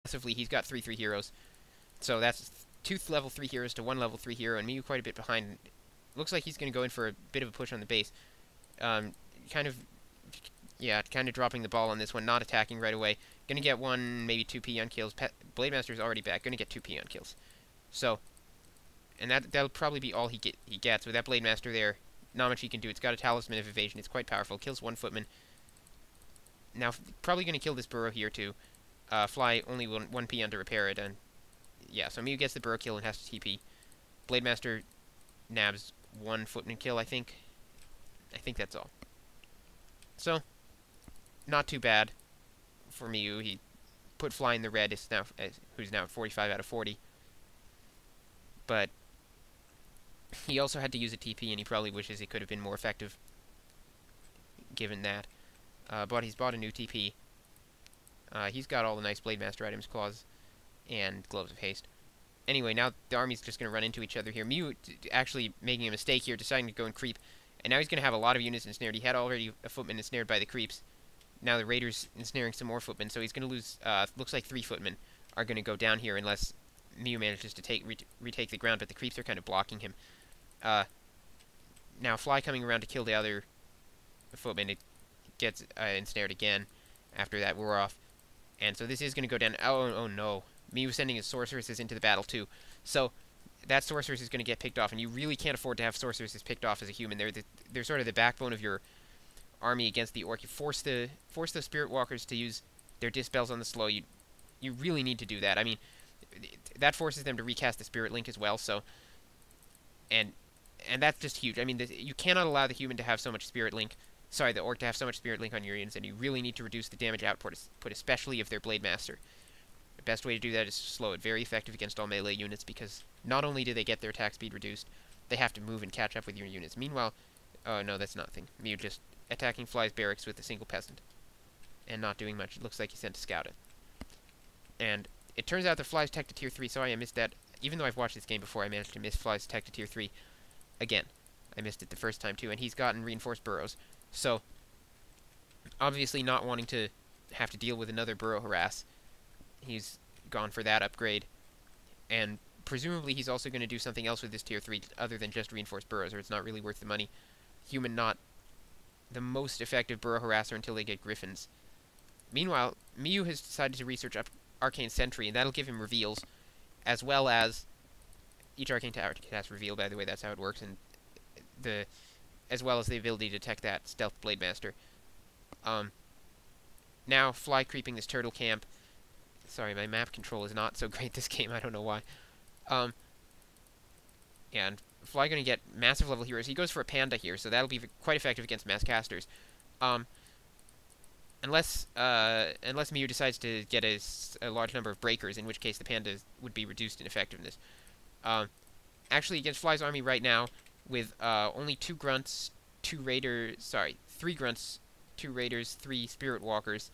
Massively, he's got 3/3 heroes. So that's two level 3 heroes to one level 3 hero, and Miou quite a bit behind. Looks like he's going to go in for a bit of a push on the base. Um, kind of, yeah, kind of dropping the ball on this one, not attacking right away. Going to get 1, maybe 2 peon kills. Blade Master's already back. Going to get 2 peon kills. So, and that'll probably be all he gets. With that Blade Master there, not much he can do. It's got a Talisman of Evasion. It's quite powerful. Kills 1 footman. Now, probably going to kill this burrow here, too. Fly only 1 peon to repair it, and yeah, so Miou gets the burrow kill and has to TP. Blade Master nabs 1 footman kill, I think. I think that's all. So, not too bad for Miou. He put Fly in the red, who's now 45 out of 40. But he also had to use a TP, and he probably wishes it could have been more effective, given that. But he's bought a new TP. He's got all the nice Blade Master items, Claws, and Gloves of Haste. Anyway, now the army's just going to run into each other here. Miou actually making a mistake here, deciding to go and creep. And now he's going to have a lot of units ensnared. He had already a footman ensnared by the creeps. Now the raiders ensnaring some more footmen, so he's going to lose, looks like 3 footmen are going to go down here unless Miou manages to retake the ground, but the creeps are kind of blocking him. Now Fly coming around to kill the other footman. It gets ensnared again after that wore off. And so this is going to go down. Oh no. Miou sending his sorceresses into the battle too. So that sorceress is going to get picked off, and you really can't afford to have sorceresses picked off as a human. They're sort of the backbone of your army against the orc. You force the spirit walkers to use their dispels on the slow. You really need to do that. I mean, that forces them to recast the spirit link as well. So and that's just huge. I mean, you cannot allow the human to have so much spirit link. Sorry, the orc to have so much spirit link on your units, and you really need to reduce the damage output, especially if they're Blade Master. The best way to do that is to slow it. Very effective against all melee units, because not only do they get their attack speed reduced, they have to move and catch up with your units. Meanwhile, oh no, that's nothing. Miou just attacking Fly's barracks with a single peasant, and not doing much. It looks like he sent to scout it. And it turns out that Fly's tech to tier 3, sorry I missed that. Even though I've watched this game before, I managed to miss Fly's tech to tier 3 again. I missed it the first time too, and he's gotten reinforced burrows. So, obviously not wanting to have to deal with another burrow harass, he's gone for that upgrade. And presumably he's also going to do something else with this tier 3 other than just reinforced burrows, or it's not really worth the money. Human not the most effective burrow harasser until they get griffins. Meanwhile, Miou has decided to research Arcane Sentry, and that'll give him reveals, as well as each Arcane Tower has reveal, by the way, that's how it works, and as well as the ability to detect that Stealth Blade Master. Now, Fly creeping this turtle camp. Sorry, my map control is not so great this game, I don't know why. And Fly going to get massive level heroes. He goes for a panda here, so that'll be quite effective against mass casters. Unless Miou decides to get a large number of breakers, in which case the panda would be reduced in effectiveness. Actually, against Fly's army right now, with only 2 grunts, 3 grunts, 2 raiders, 3 spirit walkers,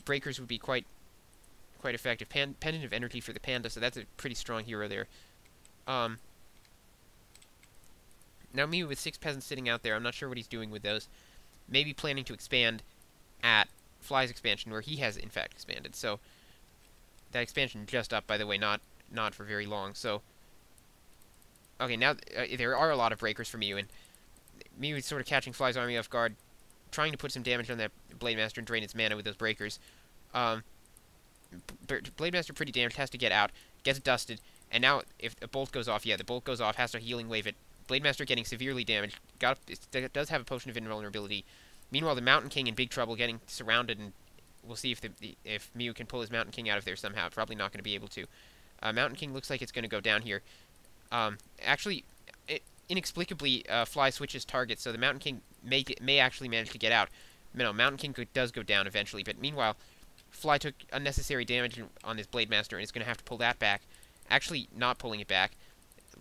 breakers would be quite effective. Pendant of Energy for the panda, so that's a pretty strong hero there. Now Miou with 6 peasants sitting out there, I'm not sure what he's doing with those. Maybe planning to expand at Fly's expansion, where he has in fact expanded. So that expansion just up, by the way, not for very long. So okay, now there are a lot of breakers for Miou, and Miou is sort of catching Fly's army off guard, trying to put some damage on that Blade Master and drain its mana with those breakers. Blade Master pretty damaged, has to get out, gets dusted, and now if a bolt goes off, yeah, the bolt goes off, has to healing wave it. Blade Master getting severely damaged. It does have a potion of invulnerability. Meanwhile, the Mountain King in big trouble, getting surrounded, and we'll see if Miou can pull his Mountain King out of there somehow. Probably not going to be able to. Mountain King looks like it's going to go down here. Actually, inexplicably, Fly switches targets, so the Mountain King may actually manage to get out. No, Mountain King does go down eventually, but meanwhile, Fly took unnecessary damage on his Blade Master, and is going to have to pull that back. Actually, not pulling it back,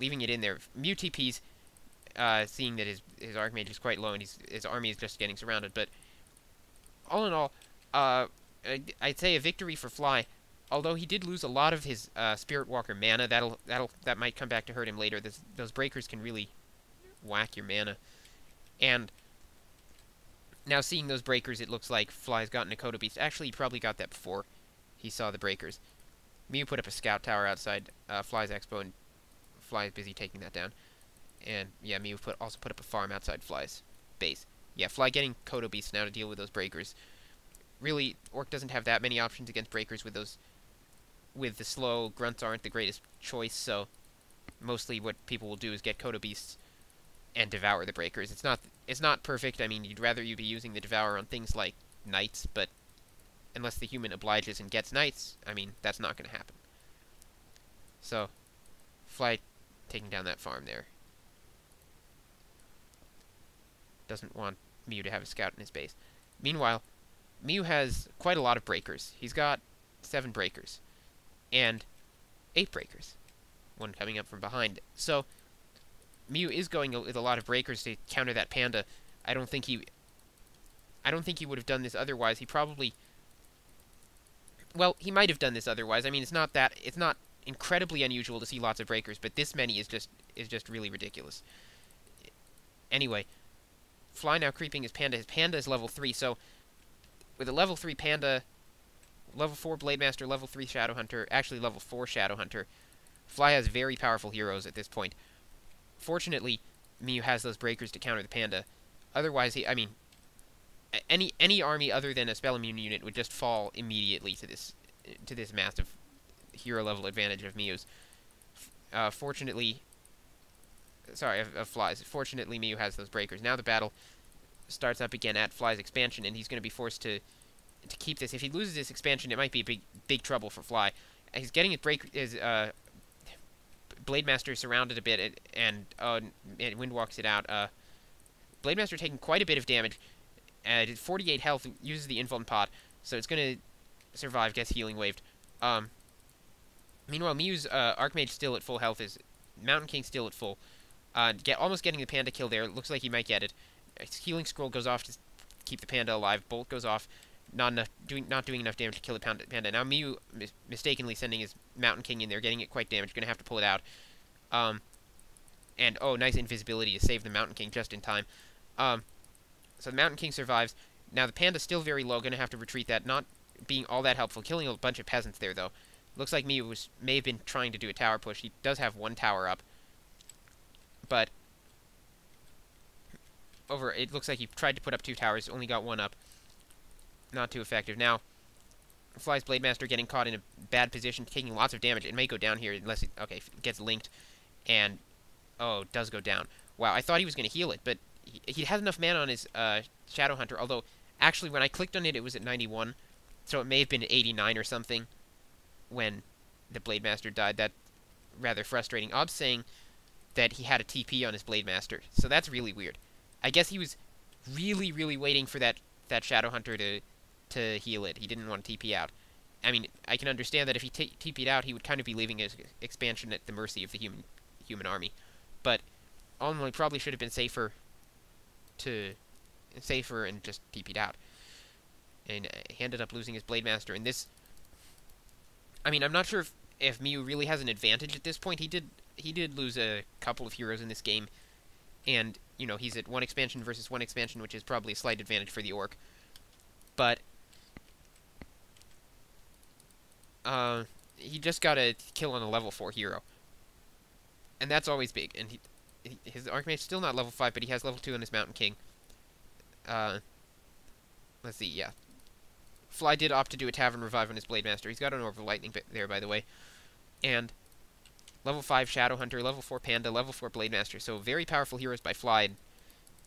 leaving it in there. Miou TP's, seeing that his Archmage is quite low, and his army is just getting surrounded. But all in all, I'd say a victory for Fly. Although he did lose a lot of his Spirit Walker mana, that might come back to hurt him later. Those breakers can really whack your mana. And now seeing those breakers, it looks like Fly's gotten a Kodo Beast. Actually, he probably got that before he saw the breakers. Miou put up a scout tower outside Fly's expo, and Fly is busy taking that down. And yeah, Miou also put up a farm outside Fly's base. Yeah, Fly getting Kodo Beasts now to deal with those breakers. Really, Orc doesn't have that many options against breakers with those. With the slow, grunts aren't the greatest choice, so mostly what people will do is get Kodo Beasts and devour the breakers. It's not perfect. I mean, you'd rather you be using the devour on things like knights, but unless the human obliges and gets knights, I mean, that's not going to happen. So, Fly taking down that farm there. Doesn't want Miou to have a scout in his base. Meanwhile, Miou has quite a lot of breakers. He's got 7 breakers. And 8 breakers. One coming up from behind. So, Miou is going with a lot of breakers to counter that panda. I don't think he would have done this otherwise. He probably... Well, he might have done this otherwise. I mean, it's not incredibly unusual to see lots of breakers, but this many is just really ridiculous. Anyway, Fly now creeping his panda. His panda is level 3, so with a level 3 panda, level 4 Blademaster, level 3 Shadowhunter, actually level 4 Shadowhunter, Fly has very powerful heroes at this point. Fortunately, Miou has those breakers to counter the panda. Otherwise, any army other than a spell immune unit would just fall immediately to this massive hero level advantage of Miu's. Fortunately, of Fly's. Fortunately, Miou has those breakers. Now the battle starts up again at Fly's expansion, and he's going to be forced to keep this. If he loses this expansion, it might be big trouble for Fly. He's getting his Blademaster surrounded a bit, and Wind walks it out. Blademaster taking quite a bit of damage. 48 health, uses the Invuln Pot, so it's going to survive, gets healing waved. Meanwhile, Miu's Archmage still at full health, is Mountain King still at full. Almost getting the panda kill there, looks like he might get it. Healing Scroll goes off to keep the panda alive, Bolt goes off, not doing enough damage to kill the panda. Now Miou mistakenly sending his Mountain King in there, getting it quite damaged, going to have to pull it out. And, oh, nice invisibility to save the Mountain King just in time. So the Mountain King survives. Now the panda's still very low, going to have to retreat that, not being all that helpful. Killing a bunch of peasants there, though. Looks like Miou may have been trying to do a tower push. He does have 1 tower up. But it looks like he tried to put up 2 towers, only got 1 up. Not too effective. Now, Fly's Blademaster getting caught in a bad position, taking lots of damage. It may go down here unless it gets linked. And, oh, it does go down. Wow, I thought he was going to heal it, but he has enough mana on his Shadowhunter, although, actually, when I clicked on it, it was at 91, so it may have been at 89 or something when the Blademaster died. That's rather frustrating. Ob's saying that he had a TP on his Blademaster, so that's really weird. I guess he was really, really waiting for that Shadowhunter to heal it. He didn't want to TP out. I mean, I can understand that if he TP'd out, he would kind of be leaving his expansion at the mercy of the human army. But ultimately, probably should have been safer and just TP'd out. And he ended up losing his Blademaster. And this, I mean, I'm not sure if Miou really has an advantage at this point. He did lose a couple of heroes in this game, and you know, he's at 1 expansion versus 1 expansion, which is probably a slight advantage for the Orc. But he just got a kill on a level 4 hero, and that's always big. And his Archmage's still not level 5, but he has level 2 on his Mountain King. Let's see, yeah. Fly did opt to do a Tavern Revive on his Blademaster. He's got an Orb of Lightning there, by the way. And level 5 Shadowhunter, level 4 Panda, level 4 Blademaster. So very powerful heroes by Fly.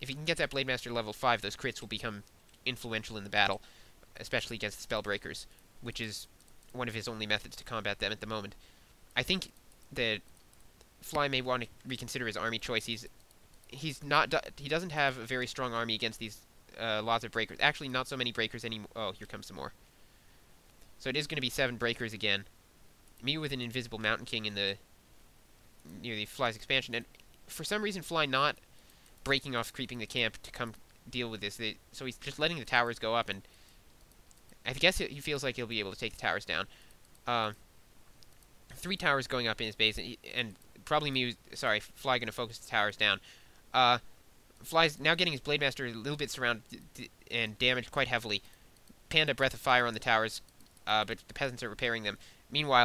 If he can get that Blademaster level 5, those crits will become influential in the battle, especially against the Spellbreakers, which is one of his only methods to combat them at the moment. I think that Fly may want to reconsider his army choice. He doesn't have a very strong army against these lots of breakers. Actually, not so many breakers anymore. Oh, here comes some more. So it is going to be 7 breakers again. Miou with an invisible Mountain King near the Fly's expansion, and for some reason Fly not breaking off creeping the camp to come deal with this. So he's just letting the towers go up, and I guess he feels like he'll be able to take the towers down. 3 towers going up in his base, and probably Fly going to focus the towers down. Fly's now getting his Blademaster a little bit surrounded and damaged quite heavily. Panda Breath of Fire on the towers, but the peasants are repairing them. Meanwhile,